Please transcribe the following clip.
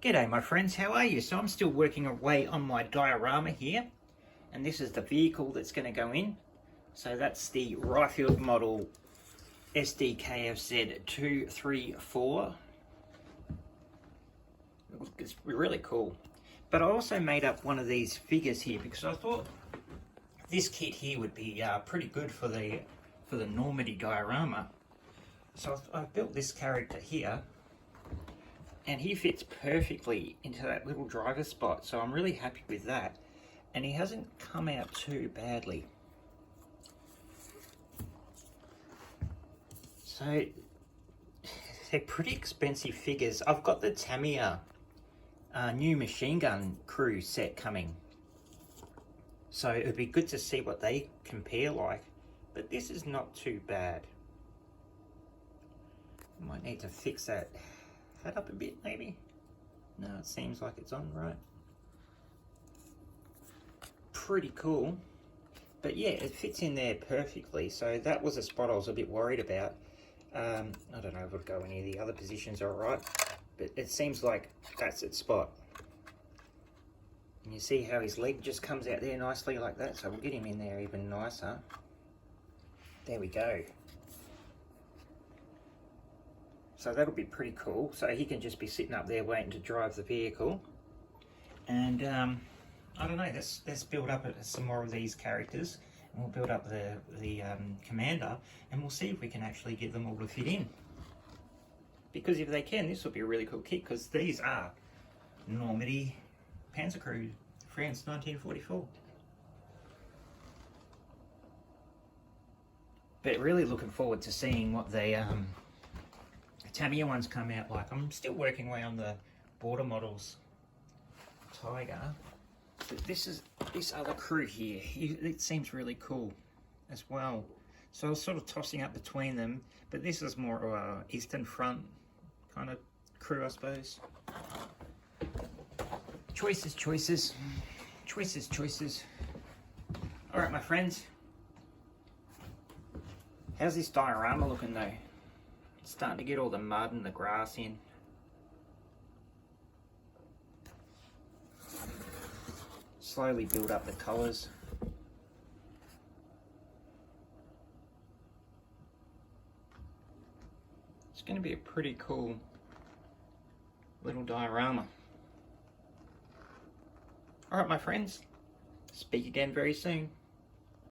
G'day my friends, how are you? So I'm still working away on my diorama here, and this is the vehicle that's going to go in. So that's the Riffield model SDKFZ 234. It's really cool. But I also made up one of these figures here because I thought this kit here would be pretty good for the Normandy diorama. So I built this character here, and he fits perfectly into that little driver spot, so I'm really happy with that. And he hasn't come out too badly. So they're pretty expensive figures. I've got the Tamiya new machine gun crew set coming, so it'd be good to see what they compare like, but this is not too bad. I might need to fix that head up a bit maybe. No, it seems like it's on right. Pretty cool. But yeah, it fits in there perfectly, so that was a spot I was a bit worried about. I don't know if it'll go any of the other positions alright, but it seems like that's its spot. And you see how his leg just comes out there nicely like that, so we'll get him in there even nicer. There we go. So that'll be pretty cool. So he can just be sitting up there waiting to drive the vehicle. And I don't know, let's build up some more of these characters, and we'll build up the commander, and we'll see if we can actually get them all to fit in. Because if they can, this will be a really cool kit, because these are Normandy Panzer Crew, France 1944. But really looking forward to seeing what the Tamiya ones come out like. I'm still working away on the border models Tiger, but this other crew here, it seems really cool as well. So I was sort of tossing up between them, but this is more of a Eastern Front kind of crew, I suppose. Choices, choices, choices, choices. All right, my friends. How's this diorama looking though? It's starting to get all the mud and the grass in. Slowly build up the colours. It's going to be a pretty cool little diorama. Alright my friends, speak again very soon.